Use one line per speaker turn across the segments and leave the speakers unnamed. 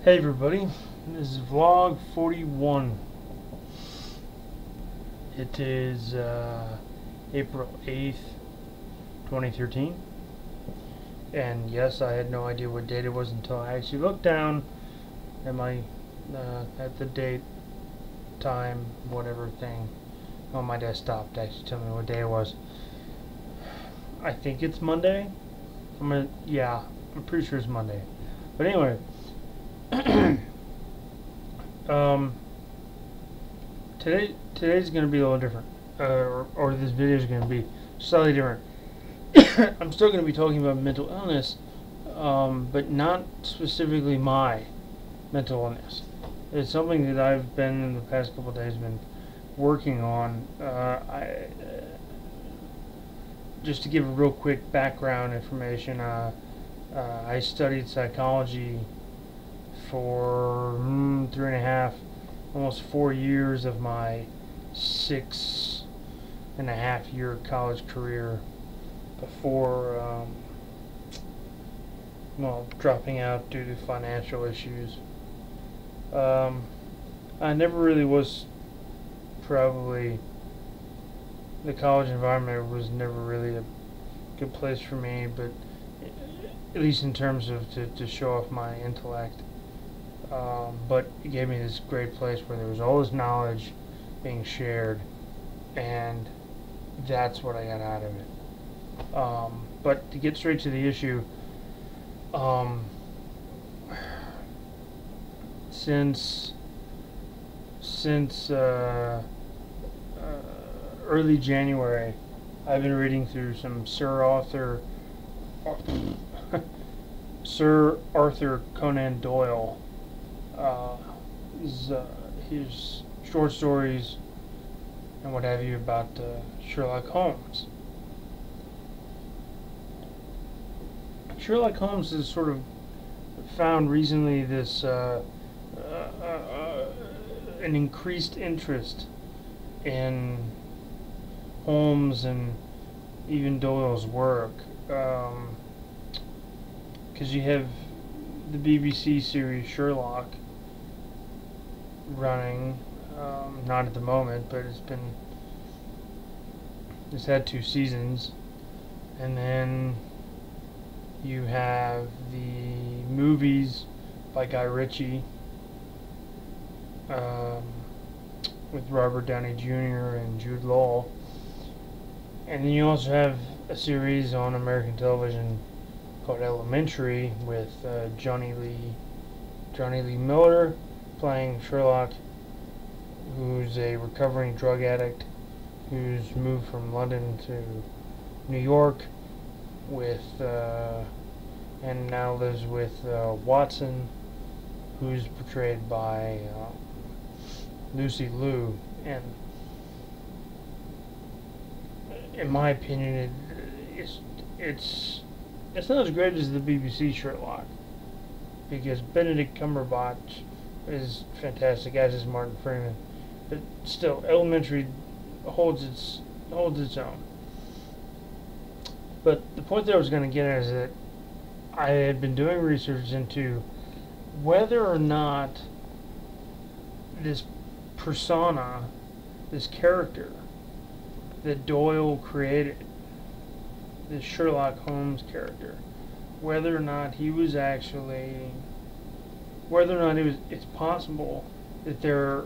Hey everybody, this is vlog 41. It is April 8th, 2013. And yes, I had no idea what date it was until I actually looked down at my at the date, time, whatever thing on my desktop to actually tell me what day it was. I think it's Monday. I'm pretty sure it's Monday. But anyway, today's going to be a little different, or this video is going to be slightly different. I'm still going to be talking about mental illness, but not specifically my mental illness. It's something that I've been in the past couple of days been working on. Just to give a real quick background information, I studied psychology for 3.5, almost 4 years of my 6.5-year college career before, dropping out due to financial issues. I never really was, probably, the college environment was never really a good place for me, but at least in terms of to show off my intellect. But it gave me this great place where there was all this knowledge being shared, and that's what I got out of it. But to get straight to the issue, since early January, I've been reading through some Sir Arthur Conan Doyle. His short stories and what have you about Sherlock Holmes. Sherlock Holmes has sort of found recently this an increased interest in Holmes and even Doyle's work, because you have the BBC series Sherlock running, not at the moment, but it's had 2 seasons, and then you have the movies by Guy Ritchie, with Robert Downey Jr. and Jude Law. And then you also have a series on American television called Elementary with Johnny Lee Miller playing Sherlock, who's a recovering drug addict who's moved from London to New York and now lives with Watson, who's portrayed by Lucy Liu. And in my opinion, it's not as great as the BBC Sherlock, because Benedict Cumberbatch is fantastic, as is Martin Freeman, but still, Elementary holds its own. But the point that I was going to get at is that I had been doing research into whether or not this persona, this character that Doyle created, this Sherlock Holmes character, whether or not it's possible that there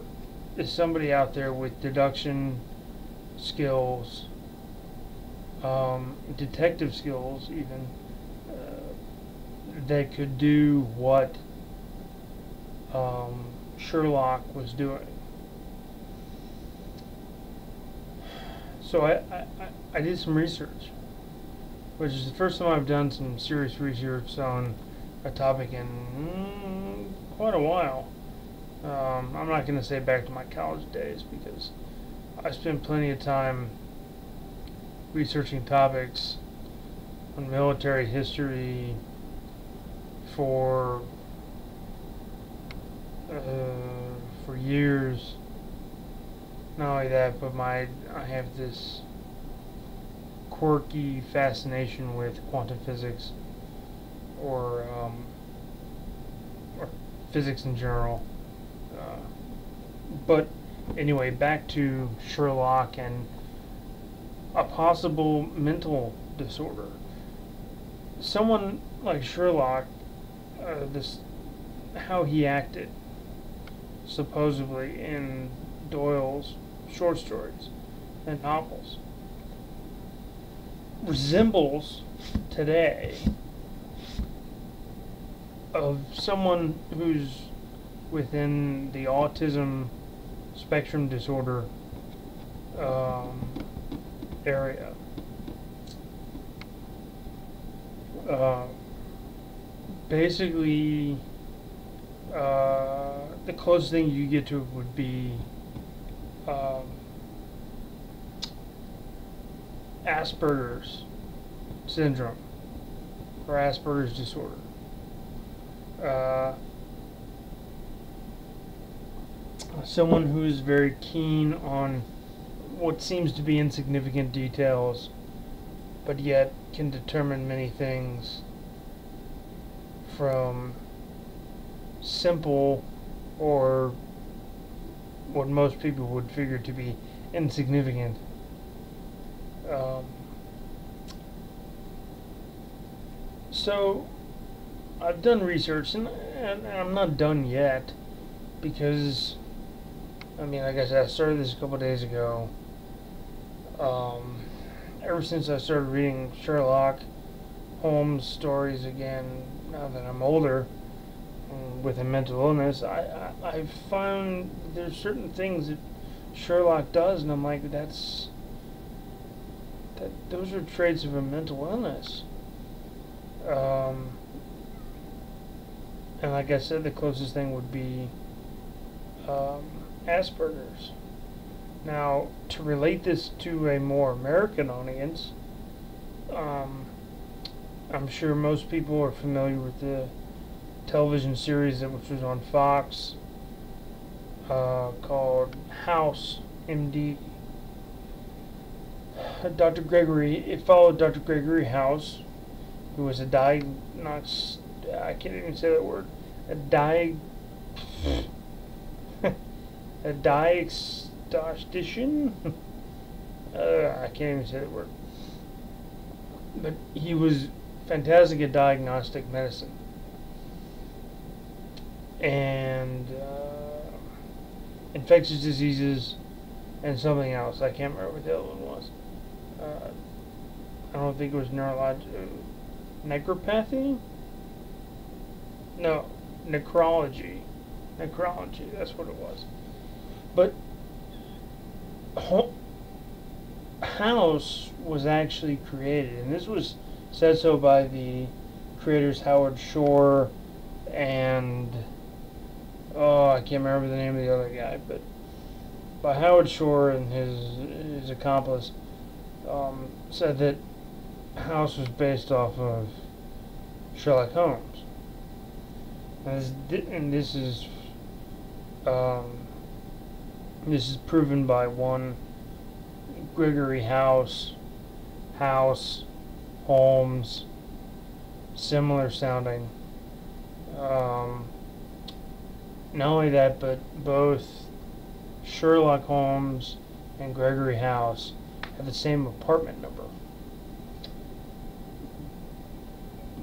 is somebody out there with deduction skills, detective skills even, that could do what Sherlock was doing. So I did some research, which is the first time I've done some serious research on a topic in quite a while. I'm not going to say back to my college days, because I spent plenty of time researching topics on military history for years. Not only that, but I have this quirky fascination with quantum physics, or physics in general. Uh, but anyway, back to Sherlock and a possible mental disorder. Someone like Sherlock, this how he acted supposedly in Doyle's short stories and novels resembles today of someone who's within the autism spectrum disorder area. Uh, Basically, the closest thing you get to it would be um, Asperger's syndrome or Asperger's disorder. Uh, Someone who is very keen on what seems to be insignificant details, but yet can determine many things from simple or what most people would figure to be insignificant. Um, so I've done research, and I'm not done yet, because I mean, like I said, I started this a couple of days ago. Ever since I started reading Sherlock Holmes stories again, now that I'm older, with a mental illness, I've found there's certain things that Sherlock does, and I'm like, those are traits of a mental illness. And like I said, the closest thing would be Asperger's. Now, to relate this to a more American audience, I'm sure most people are familiar with the television series which was on Fox called House, MD. Dr. Gregory, it followed Dr. Gregory House, who was a I can't even say that word, a a diagnostician. I can't even say that word. But he was fantastic at diagnostic medicine. And infectious diseases and something else. I can't remember what the other one was. I don't think it was necropathy? No, necrology. Necrology, that's what it was. But House was actually created, and this was said so by the creators Howard Shore and I can't remember the name of the other guy, but by Howard Shore and his accomplice, said that House was based off of Sherlock Holmes, and this is proven by one Gregory House, Holmes, similar sounding. Not only that, but both Sherlock Holmes and Gregory House have the same apartment number.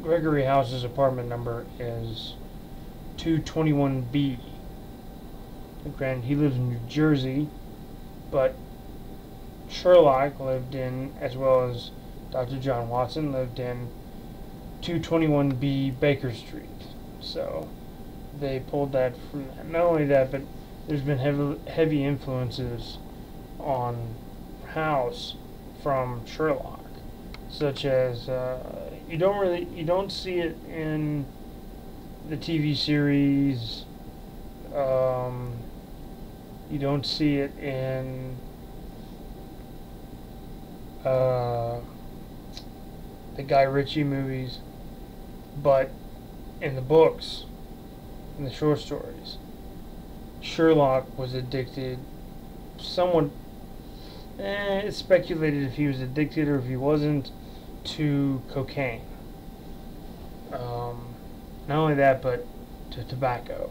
Gregory House's apartment number is 221B. Granted, he lives in New Jersey, but Sherlock lived in, as well as Dr. John Watson, lived in 221B Baker Street. So they pulled that from that. Not only that, but there's been heavy influences on House from Sherlock, such as you don't see it in the TV series. You don't see it in the Guy Ritchie movies, but in the books, in the short stories, Sherlock was addicted. Someone it's speculated if he was addicted or if he wasn't, to cocaine. Not only that, but to tobacco.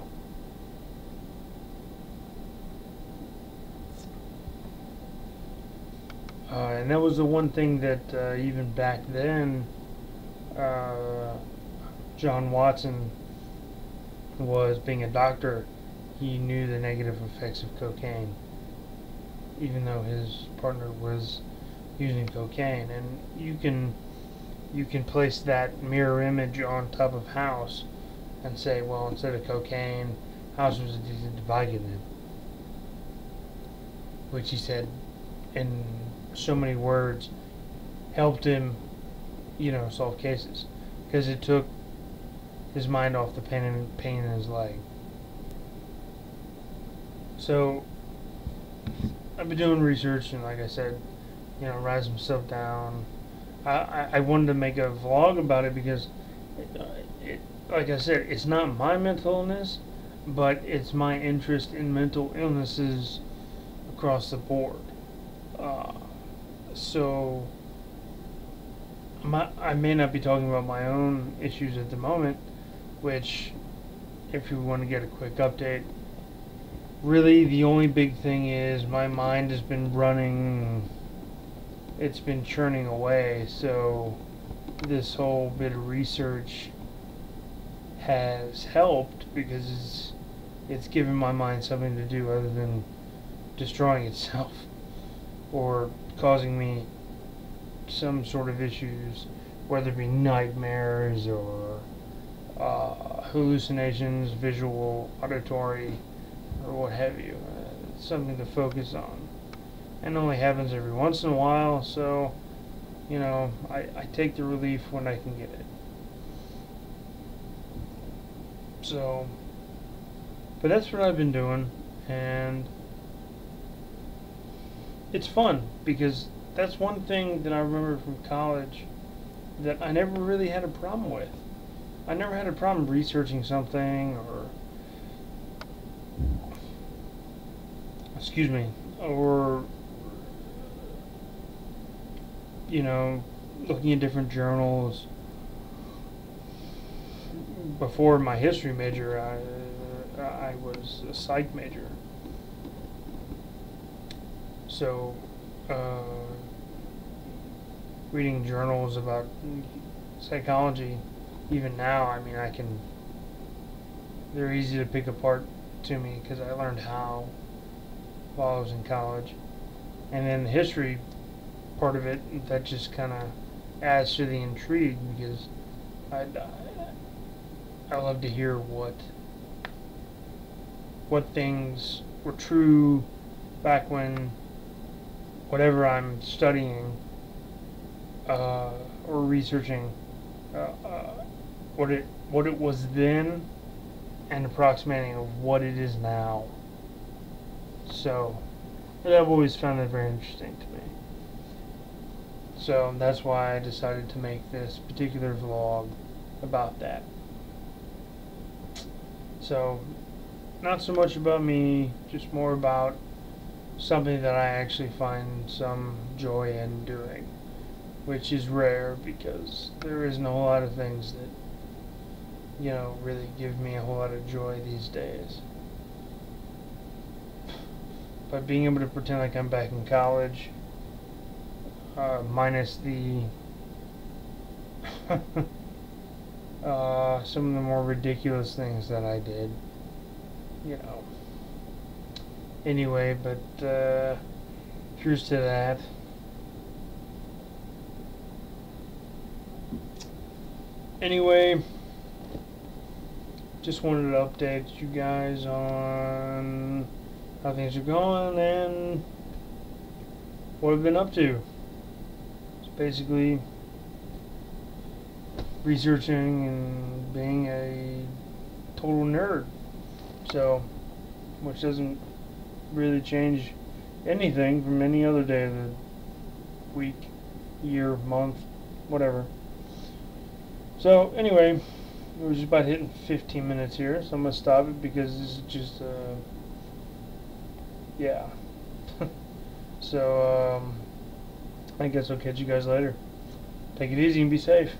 And that was the one thing that even back then, uh, John Watson was, being a doctor, he knew the negative effects of cocaine, even though his partner was using cocaine. And you can place that mirror image on top of House and say, well, instead of cocaine, House was addicted to Vicodin, which he said in so many words helped him, solve cases, because it took his mind off the pain in his leg. So I've been doing research, and like I said, write some stuff down. I wanted to make a vlog about it because, like I said, it's not my mental illness, but it's my interest in mental illnesses across the board. So I may not be talking about my own issues at the moment, which, if you want to get a quick update, really the only big thing is my mind has been running, it's been churning away, so this whole bit of research has helped because it's given my mind something to do other than destroying itself or causing me some sort of issues, whether it be nightmares or hallucinations, visual, auditory, or what have you. It's something to focus on. And only happens every once in a while, so, I take the relief when I can get it. So, but that's what I've been doing, and it's fun, because that's one thing that I remember from college that I never really had a problem with. I never had a problem researching something, or or looking at different journals. Before my history major, I was a psych major, so reading journals about psychology, even now, they're easy to pick apart to me because I learned how while I was in college. And then the history part of it, that just kind of adds to the intrigue, because I love to hear what things were true back when whatever I'm studying or researching, what it was then, and approximating of what it is now. So I've always found that very interesting to me. So that's why I decided to make this particular vlog about that. So not so much about me, just more about something that I actually find some joy in doing, which is rare because there isn't a whole lot of things that really give me a whole lot of joy these days. But being able to pretend like I'm back in college, minus the some of the more ridiculous things that I did, Anyway, but here's to that. Anyway, just wanted to update you guys on how things are going and what I've been up to. It's basically researching and being a total nerd. So, which doesn't really change anything from any other day of the week, year, month, whatever. So anyway, we're just about hitting 15 minutes here, so I'm gonna stop it because this is just yeah. So I guess I'll catch you guys later. Take it easy and be safe.